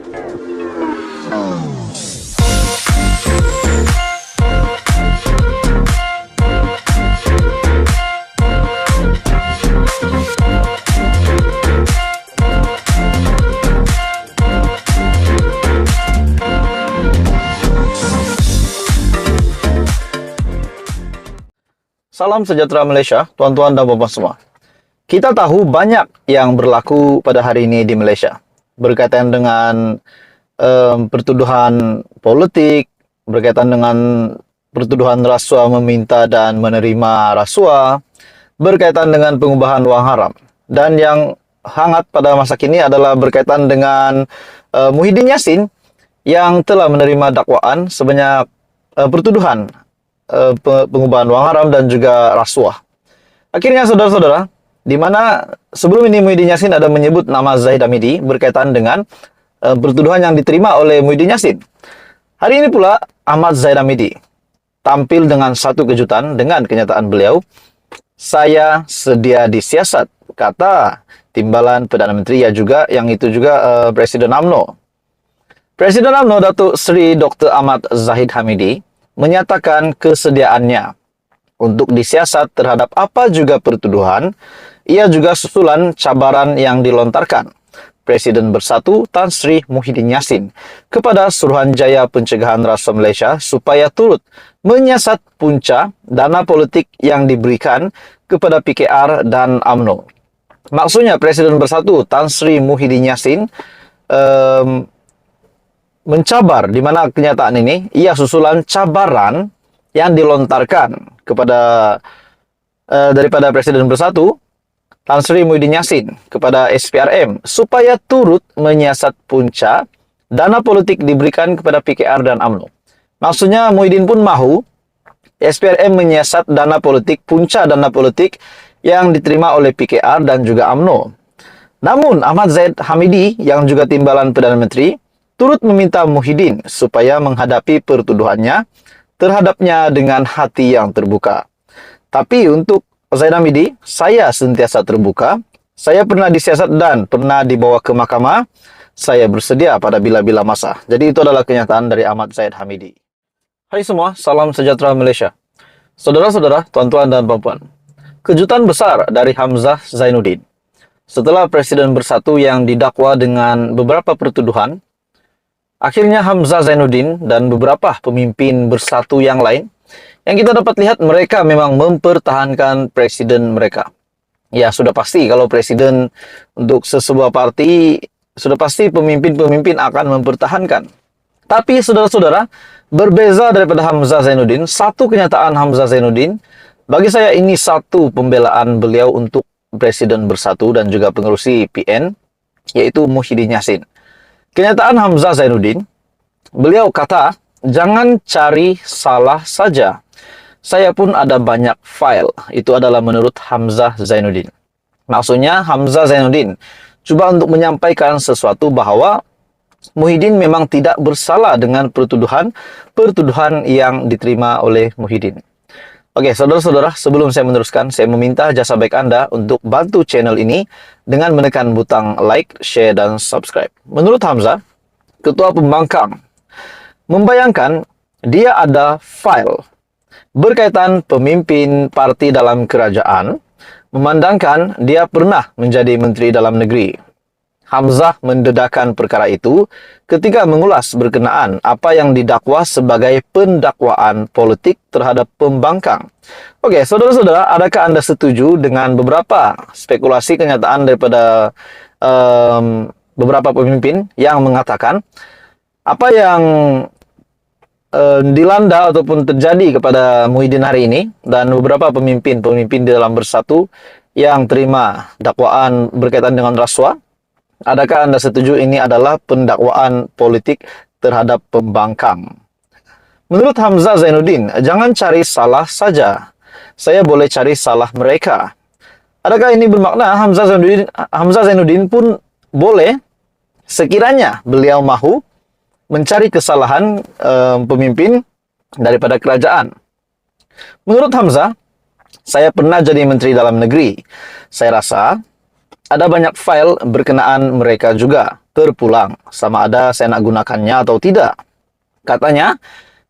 Salam sejahtera Malaysia, tuan-tuan dan puan-puan semua. Kita tahu banyak yang berlaku pada hari ini di Malaysia berkaitan dengan pertuduhan politik, berkaitan dengan pertuduhan rasuah meminta dan menerima rasuah, berkaitan dengan pengubahan wang haram. Dan yang hangat pada masa kini adalah berkaitan dengan Muhyiddin Yassin yang telah menerima dakwaan sebanyak pertuduhan pengubahan wang haram dan juga rasuah. Akhirnya saudara-saudara, di mana sebelum ini Muhyiddin Yassin ada menyebut nama Zahid Hamidi berkaitan dengan pertuduhan yang diterima oleh Muhyiddin Yassin. Hari ini pula Ahmad Zahid Hamidi tampil dengan satu kejutan dengan kenyataan beliau, "Saya sedia disiasat," kata timbalan Perdana Menteri yang itu juga Presiden UMNO. Presiden UMNO Datuk Seri Dr. Ahmad Zahid Hamidi menyatakan kesediaannya untuk disiasat terhadap apa juga pertuduhan. Ia juga susulan cabaran yang dilontarkan Presiden Bersatu Tan Sri Muhyiddin Yassin kepada Suruhanjaya Pencegahan Rasuah Malaysia supaya turut menyiasat punca dana politik yang diberikan kepada PKR dan UMNO. Maksudnya Presiden Bersatu Tan Sri Muhyiddin Yassin mencabar, di mana kenyataan ini ia susulan cabaran yang dilontarkan kepada daripada Presiden Bersatu Tan Sri Muhyiddin Yassin kepada SPRM supaya turut menyiasat punca dana politik diberikan kepada PKR dan UMNO. Maksudnya Muhyiddin pun mahu SPRM menyiasat dana politik, punca dana politik yang diterima oleh PKR dan juga UMNO. Namun Ahmad Zahid Hamidi yang juga timbalan Perdana Menteri turut meminta Muhyiddin supaya menghadapi pertuduhannya terhadapnya dengan hati yang terbuka. Tapi untuk Zahid Hamidi, "Saya sentiasa terbuka. Saya pernah disiasat dan pernah dibawa ke mahkamah. Saya bersedia pada bila-bila masa." Jadi itu adalah kenyataan dari Ahmad Zahid Hamidi. Hai semua, salam sejahtera Malaysia. Saudara-saudara, tuan-tuan dan puan-puan. Kejutan besar dari Hamzah Zainuddin. Setelah Presiden Bersatu yang didakwa dengan beberapa pertuduhan, akhirnya Hamzah Zainuddin dan beberapa pemimpin Bersatu yang lain, yang kita dapat lihat mereka memang mempertahankan presiden mereka. Ya, sudah pasti kalau presiden untuk sebuah parti, sudah pasti pemimpin-pemimpin akan mempertahankan. Tapi saudara-saudara, berbeza daripada Hamzah Zainuddin, satu kenyataan Hamzah Zainuddin, bagi saya ini satu pembelaan beliau untuk Presiden Bersatu dan juga pengerusi PN, yaitu Muhyiddin Yassin. Kenyataan Hamzah Zainuddin, beliau kata, "Jangan cari salah saja. Saya pun ada banyak file." Itu adalah menurut Hamzah Zainuddin. Maksudnya Hamzah Zainuddin coba untuk menyampaikan sesuatu bahwa Muhyiddin memang tidak bersalah dengan pertuduhan yang diterima oleh Muhyiddin. Oke, saudara-saudara, sebelum saya meneruskan, saya meminta jasa baik Anda untuk bantu channel ini dengan menekan butang like, share, dan subscribe. Menurut Hamzah, Ketua Pembangkang membayangkan dia ada file berkaitan pemimpin parti dalam kerajaan, memandangkan dia pernah menjadi Menteri Dalam Negeri. Hamzah mendedahkan perkara itu ketika mengulas berkenaan apa yang didakwa sebagai pendakwaan politik terhadap pembangkang. Oke, saudara-saudara, adakah Anda setuju dengan beberapa spekulasi kenyataan daripada beberapa pemimpin yang mengatakan apa yang dilanda ataupun terjadi kepada Muhyiddin hari ini dan beberapa pemimpin di dalam Bersatu yang terima dakwaan berkaitan dengan rasuah? Adakah Anda setuju ini adalah pendakwaan politik terhadap pembangkang? Menurut Hamzah Zainuddin, jangan cari salah saja. Saya boleh cari salah mereka. Adakah ini bermakna Hamzah Zainuddin pun boleh sekiranya beliau mahu mencari kesalahan pemimpin daripada kerajaan? Menurut Hamzah, saya pernah jadi Menteri Dalam Negeri. Saya rasa ada banyak file berkenaan mereka juga terpulang, sama ada saya nak gunakannya atau tidak. Katanya,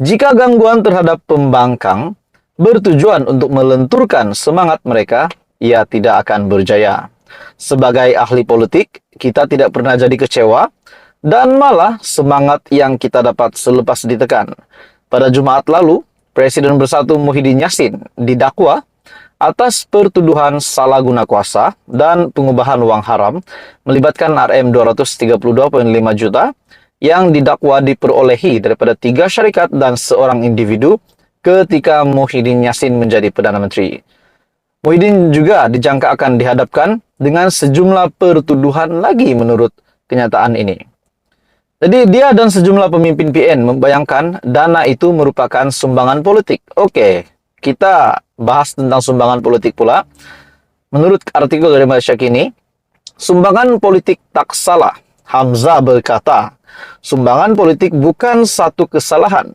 jika gangguan terhadap pembangkang bertujuan untuk melenturkan semangat mereka, ia tidak akan berjaya. Sebagai ahli politik, kita tidak pernah jadi kecewa, dan malah semangat yang kita dapat selepas ditekan. Pada Jumat lalu, Presiden Bersatu Muhyiddin Yassin didakwa atas pertuduhan salah guna kuasa dan pengubahan uang haram melibatkan Rm 232,5 juta yang didakwa diperolehi daripada 3 syarikat dan seorang individu ketika Muhyiddin Yassin menjadi Perdana Menteri. Muhyiddin juga dijangka akan dihadapkan dengan sejumlah pertuduhan lagi menurut kenyataan ini. Jadi dia dan sejumlah pemimpin PN membayangkan dana itu merupakan sumbangan politik. Oke, kita bahas tentang sumbangan politik pula. Menurut artikel dari Malaysia Kini, sumbangan politik tak salah. Hamzah berkata, sumbangan politik bukan satu kesalahan.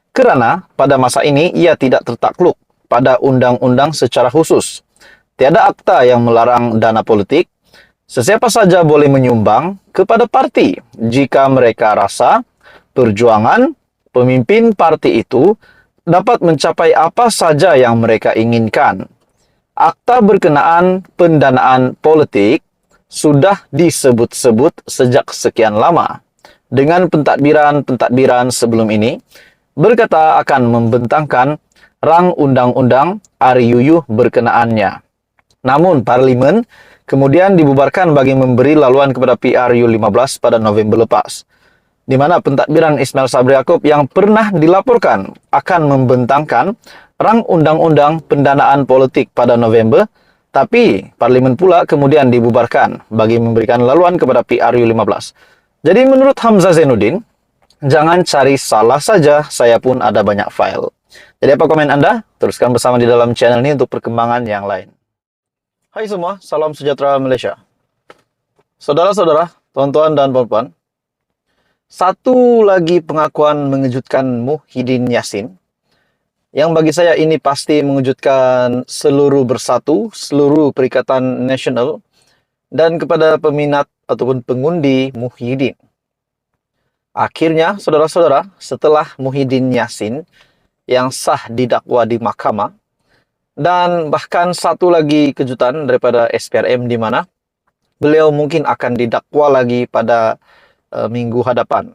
Kerana pada masa ini ia tidak tertakluk pada undang-undang secara khusus. Tiada akta yang melarang dana politik. Sesiapa saja boleh menyumbang kepada parti jika mereka rasa perjuangan pemimpin parti itu dapat mencapai apa saja yang mereka inginkan. Akta berkenaan pendanaan politik sudah disebut-sebut sejak sekian lama. Dengan pentadbiran-pentadbiran sebelum ini, berkata akan membentangkan rang undang-undang RUU berkenaannya. Namun, Parlimen kemudian dibubarkan bagi memberi laluan kepada PRU 15 pada November lepas, di mana pentadbiran Ismail Sabri Yaakob yang pernah dilaporkan akan membentangkan rang undang-undang pendanaan politik pada November, tapi Parlimen pula kemudian dibubarkan bagi memberikan laluan kepada PRU 15. Jadi menurut Hamzah Zainuddin, jangan cari salah saja, saya pun ada banyak file. Jadi apa komen Anda? Teruskan bersama di dalam channel ini untuk perkembangan yang lain. Hai semua, salam sejahtera Malaysia. Saudara-saudara, tuan-tuan dan puan-puan, satu lagi pengakuan mengejutkan Muhyiddin Yassin, yang bagi saya ini pasti mengejutkan seluruh Bersatu, seluruh Perikatan Nasional, dan kepada peminat ataupun pengundi Muhyiddin. Akhirnya, saudara-saudara, setelah Muhyiddin Yassin yang sah didakwa di mahkamah, dan bahkan satu lagi kejutan daripada SPRM di mana beliau mungkin akan didakwa lagi pada minggu hadapan,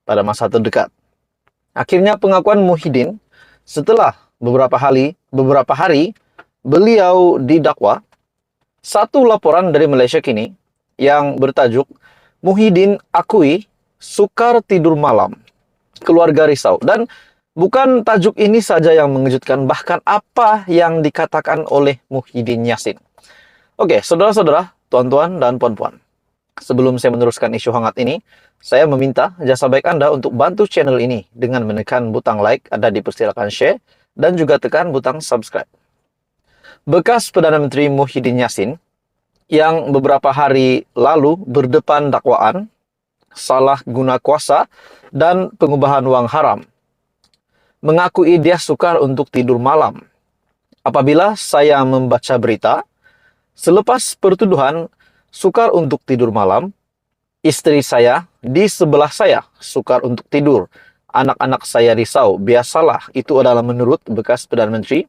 pada masa terdekat. Akhirnya pengakuan Muhyiddin setelah beberapa hari beliau didakwa. Satu laporan dari Malaysia Kini yang bertajuk Muhyiddin akui sukar tidur malam, keluarga risau. Dan bukan tajuk ini saja yang mengejutkan, bahkan apa yang dikatakan oleh Muhyiddin Yassin. Oke, saudara-saudara, tuan-tuan dan puan-puan, sebelum saya meneruskan isu hangat ini, saya meminta jasa baik Anda untuk bantu channel ini dengan menekan butang like, Anda dipersilakan share, dan juga tekan butang subscribe. Bekas Perdana Menteri Muhyiddin Yassin yang beberapa hari lalu berdepan dakwaan salah guna kuasa dan pengubahan wang haram, mengakui dia sukar untuk tidur malam. Apabila saya membaca berita, selepas pertuduhan sukar untuk tidur malam, istri saya di sebelah saya sukar untuk tidur. Anak-anak saya risau. Biasalah, itu adalah menurut bekas Perdana Menteri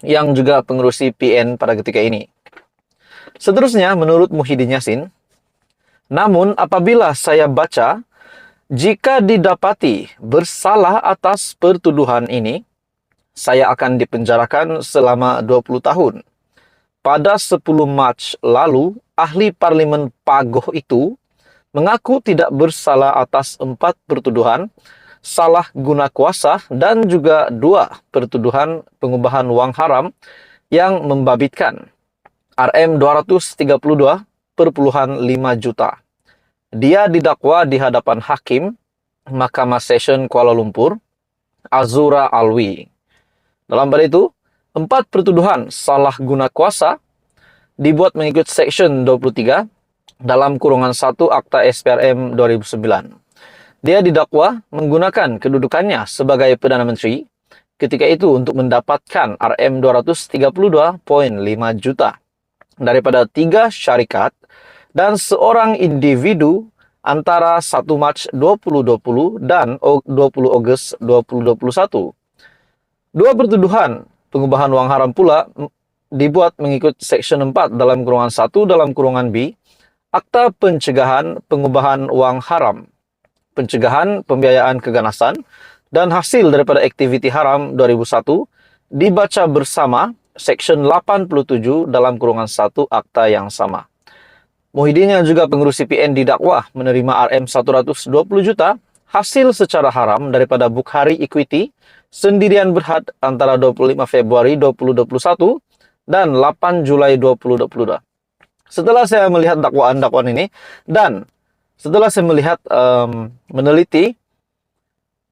yang juga pengurusi PN pada ketika ini. Seterusnya, menurut Muhyiddin Yassin, namun apabila saya baca, jika didapati bersalah atas pertuduhan ini, saya akan dipenjarakan selama 20 tahun. Pada 10 Mac lalu, ahli Parlimen Pagoh itu mengaku tidak bersalah atas 4 pertuduhan salah guna kuasa dan juga 2 pertuduhan pengubahan wang haram yang membabitkan Rm 232,5 juta. Dia didakwa di hadapan Hakim Mahkamah Session Kuala Lumpur, Azura Alwi. Dalam pada itu, 4 pertuduhan salah guna kuasa dibuat mengikut Section 23 dalam kurungan 1 Akta SPRM 2009. Dia didakwa menggunakan kedudukannya sebagai Perdana Menteri ketika itu untuk mendapatkan Rm 232,5 juta daripada 3 syarikat dan seorang individu antara 1 Maret 2020 dan 20 Agustus 2021. Dua pertuduhan pengubahan uang haram pula dibuat mengikut Section 4 dalam kurungan 1 dalam kurungan B, Akta Pencegahan Pengubahan Uang Haram, Pencegahan Pembiayaan Keganasan, dan hasil daripada aktiviti haram 2001 dibaca bersama Section 87 dalam kurungan 1 akta yang sama. Muhyiddin yang juga pengurus CPN didakwa menerima RM 120 juta hasil secara haram daripada Bukhari Equity sendirian berhad antara 25 Februari 2021 dan 8 Julai 2022. Setelah saya melihat dakwaan-dakwaan ini dan setelah saya melihat meneliti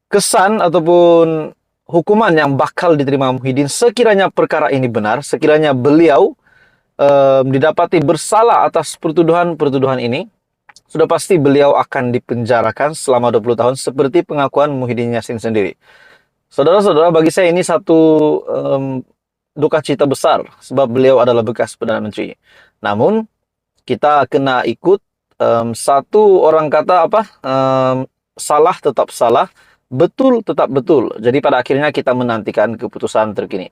kesan ataupun hukuman yang bakal diterima Muhyiddin sekiranya perkara ini benar, sekiranya beliau didapati bersalah atas pertuduhan-pertuduhan ini, sudah pasti beliau akan dipenjarakan selama 20 tahun seperti pengakuan Muhyiddin Yassin sendiri. Saudara-saudara, bagi saya ini satu duka cita besar sebab beliau adalah bekas Perdana Menteri. Namun kita kena ikut satu orang kata apa? Salah tetap salah, betul tetap betul. Jadi pada akhirnya kita menantikan keputusan terkini.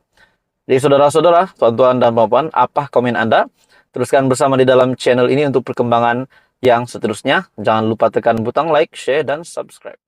Jadi saudara-saudara, tuan-tuan dan puan-puan, apa komen Anda? Teruskan bersama di dalam channel ini untuk perkembangan yang seterusnya. Jangan lupa tekan butang like, share, dan subscribe.